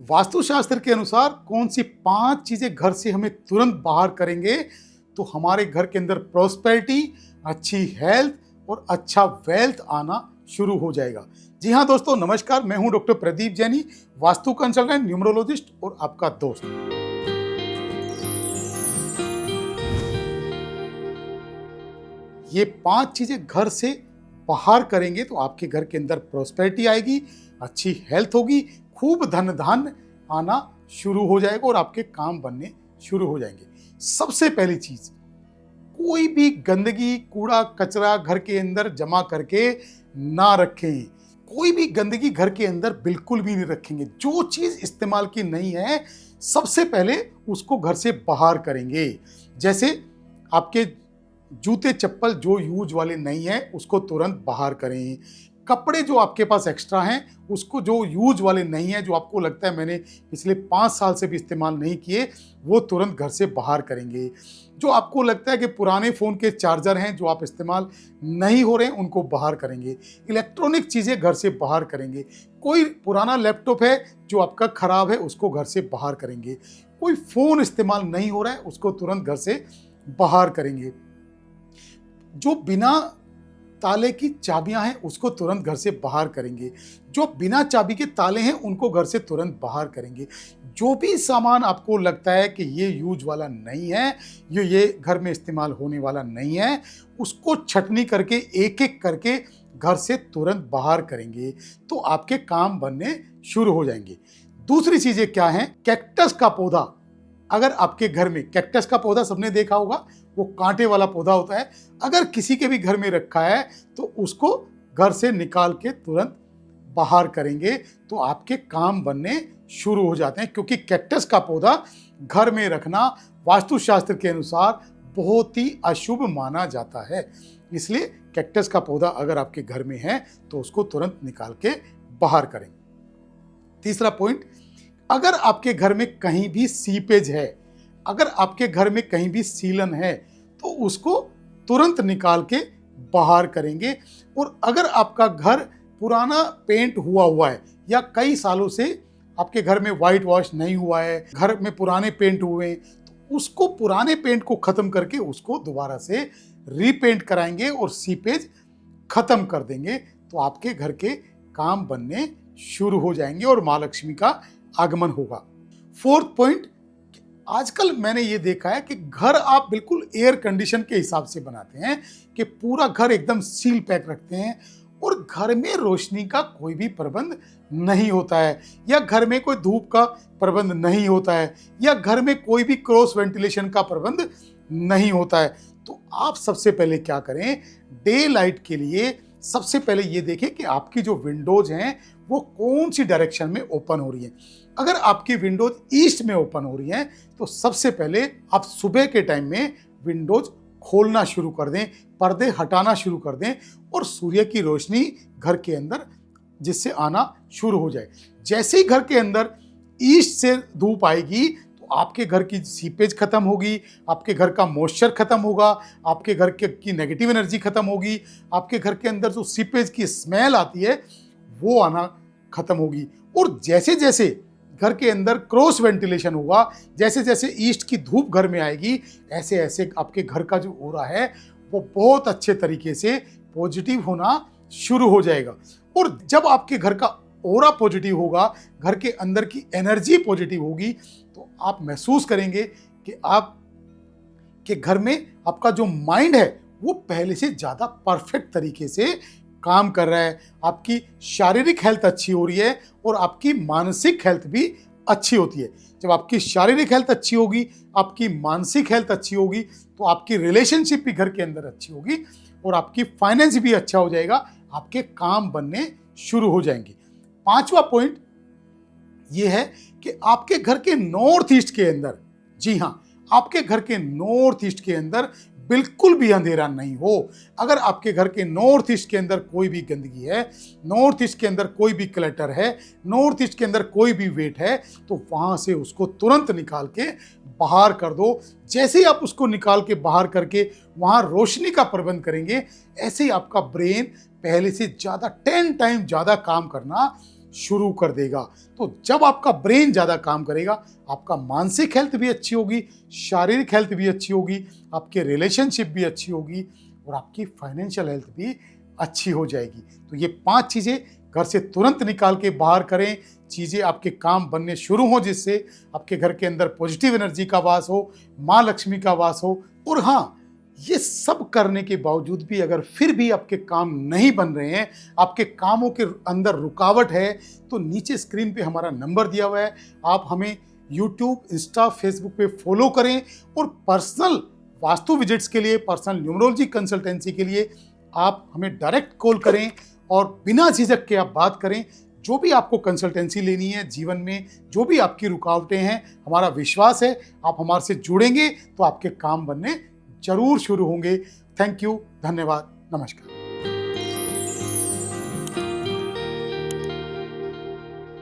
वास्तुशास्त्र के अनुसार कौन सी 5 चीजें घर से हमें तुरंत बाहर करेंगे तो हमारे घर के अंदर प्रॉस्पेरिटी, अच्छी हेल्थ और अच्छा वेल्थ आना शुरू हो जाएगा। जी हाँ दोस्तों, नमस्कार। मैं हूं doctor Pradeep Jaini, vastu consultant, numerologist और आपका दोस्त। ये 5 चीजें घर से बाहर करेंगे तो आपके घर के अंदर प्रॉस्पेरिटी आएगी, अच्छी हेल्थ होगी, खूब धन धान्य आना शुरू हो जाएगा और आपके काम बनने शुरू हो जाएंगे। सबसे पहली चीज, कोई भी गंदगी, कूड़ा कचरा घर के अंदर जमा करके ना रखें। कोई भी गंदगी घर के अंदर बिल्कुल भी नहीं रखेंगे। जो चीज इस्तेमाल की नहीं है सबसे पहले उसको घर से बाहर करेंगे। जैसे आपके जूते चप्पल जो यूज वाले नहीं है उसको तुरंत बाहर करें। कपड़े जो आपके पास एक्स्ट्रा हैं उसको, जो यूज वाले नहीं है, जो आपको लगता है मैंने पिछले 5 साल से भी इस्तेमाल नहीं किए, वो तुरंत घर से बाहर करेंगे। जो आपको लगता है कि पुराने फ़ोन के चार्जर हैं जो आप इस्तेमाल नहीं हो रहे हैं उनको बाहर करेंगे। इलेक्ट्रॉनिक चीज़ें घर से बाहर करेंगे। कोई पुराना लैपटॉप है जो आपका ख़राब है उसको घर से बाहर करेंगे। कोई फ़ोन इस्तेमाल नहीं हो रहा है उसको तुरंत घर से बाहर करेंगे। जो बिना ताले की चाबियां हैं उसको तुरंत घर से बाहर करेंगे। जो बिना चाबी के ताले हैं उनको घर से तुरंत बाहर करेंगे। जो भी सामान आपको लगता है कि ये यूज वाला नहीं है, ये घर में इस्तेमाल होने वाला नहीं है, उसको छटनी करके एक एक करके घर से तुरंत बाहर करेंगे तो आपके काम बनने शुरू हो जाएंगे। दूसरी चीजें क्या हैं? कैक्टस का पौधा। अगर आपके घर में, कैक्टस का पौधा सबने देखा होगा, वो कांटे वाला पौधा होता है। अगर किसी के भी घर में रखा है तो उसको घर से निकाल के तुरंत बाहर करेंगे तो आपके काम बनने शुरू हो जाते हैं। क्योंकि कैक्टस का पौधा घर में रखना वास्तुशास्त्र के अनुसार बहुत ही अशुभ माना जाता है। इसलिए कैक्टस का पौधा अगर आपके घर में है तो उसको तुरंत निकाल के बाहर करें। तीसरा पॉइंट, अगर आपके घर में कहीं भी सीपेज है, अगर आपके घर में कहीं भी सीलन है तो उसको तुरंत निकाल के बाहर करेंगे। और अगर आपका घर पुराना पेंट हुआ है या कई सालों से आपके घर में वाइट वॉश नहीं हुआ है, घर में पुराने पेंट हुए हैं, तो उसको, पुराने पेंट को खत्म करके उसको दोबारा से रीपेंट कराएंगे और सीपेज खत्म कर देंगे तो आपके घर के काम बनने शुरू हो जाएंगे और माँ लक्ष्मी का आगमन होगा। फोर्थ पॉइंट, आजकल मैंने ये देखा है कि घर आप बिल्कुल एयर कंडीशन के हिसाब से बनाते हैं कि पूरा घर एकदम सील पैक रखते हैं और घर में रोशनी का कोई भी प्रबंध नहीं होता है, या घर में कोई धूप का प्रबंध नहीं होता है, या घर में कोई भी क्रॉस वेंटिलेशन का प्रबंध नहीं होता है। तो आप सबसे पहले क्या करें? डे लाइट के लिए सबसे पहले ये देखें कि आपकी जो विंडोज हैं वो कौन सी डायरेक्शन में ओपन हो रही है। अगर आपकी विंडोज ईस्ट में ओपन हो रही हैं तो सबसे पहले आप सुबह के टाइम में विंडोज खोलना शुरू कर दें, पर्दे हटाना शुरू कर दें और सूर्य की रोशनी घर के अंदर जिससे आना शुरू हो जाए। जैसे ही घर के अंदर ईस्ट से धूप आएगी तो आपके घर की सीपेज खत्म होगी, आपके घर का मॉइस्चर खत्म होगा, आपके घर की नेगेटिव एनर्जी खत्म होगी, आपके घर के अंदर जो सीपेज की स्मेल आती है वो आना खत्म होगी। और जैसे जैसे घर के अंदर क्रॉस वेंटिलेशन होगा, जैसे जैसे ईस्ट की धूप घर में आएगी, ऐसे ऐसे आपके घर का जो ऑरा है वो बहुत अच्छे तरीके से पॉजिटिव होना शुरू हो जाएगा। और जब आपके घर का ऑरा पॉजिटिव होगा, घर के अंदर की एनर्जी पॉजिटिव होगी, तो आप महसूस करेंगे कि आप के घर में आपका जो माइंड है वो पहले से ज़्यादा परफेक्ट तरीके से काम कर रहा है। आपकी शारीरिक हेल्थ अच्छी हो रही है और आपकी मानसिक हेल्थ भी अच्छी होती है। जब आपकी शारीरिक हेल्थ अच्छी होगी, आपकी मानसिक हेल्थ अच्छी होगी, तो आपकी रिलेशनशिप भी घर के अंदर अच्छी होगी और आपकी फाइनेंस भी अच्छा हो जाएगा, आपके काम बनने शुरू हो जाएंगे। पांचवा पॉइंट ये है कि आपके घर के नॉर्थ ईस्ट के अंदर, जी हाँ, आपके घर के नॉर्थ ईस्ट के अंदर बिल्कुल भी अंधेरा नहीं हो। अगर आपके घर के नॉर्थ ईस्ट के अंदर कोई भी गंदगी है, नॉर्थ ईस्ट के अंदर कोई भी क्लटर है, नॉर्थ ईस्ट के अंदर कोई भी वेट है, तो वहां से उसको तुरंत निकाल के बाहर कर दो। जैसे ही आप उसको निकाल के बाहर करके वहां रोशनी का प्रबंध करेंगे, ऐसे ही आपका ब्रेन पहले से ज़्यादा 10 टाइम ज़्यादा काम करना शुरू कर देगा। तो जब आपका ब्रेन ज़्यादा काम करेगा, आपका मानसिक हेल्थ भी अच्छी होगी, शारीरिक हेल्थ भी अच्छी होगी, आपके रिलेशनशिप भी अच्छी होगी और आपकी फाइनेंशियल हेल्थ भी अच्छी हो जाएगी। तो ये 5 चीज़ें घर से तुरंत निकाल के बाहर करें, चीज़ें आपके काम बनने शुरू हो, जिससे आपके घर के अंदर पॉजिटिव एनर्जी का वास हो, माँ लक्ष्मी का वास हो। और हाँ, ये सब करने के बावजूद भी अगर फिर भी आपके काम नहीं बन रहे हैं, आपके कामों के अंदर रुकावट है, तो नीचे स्क्रीन पे हमारा नंबर दिया हुआ है। आप हमें यूट्यूब, इंस्टा, फेसबुक पे फॉलो करें और पर्सनल वास्तु विजिट्स के लिए, पर्सनल न्यूमरोलॉजी कंसल्टेंसी के लिए आप हमें डायरेक्ट कॉल करें और बिना झिझक के आप बात करें। जो भी आपको कंसल्टेंसी लेनी है, जीवन में जो भी आपकी रुकावटें हैं, हमारा विश्वास है आप हमारे से जुड़ेंगे तो आपके काम बनने जरूर शुरू होंगे। थैंक यू, धन्यवाद, नमस्कार।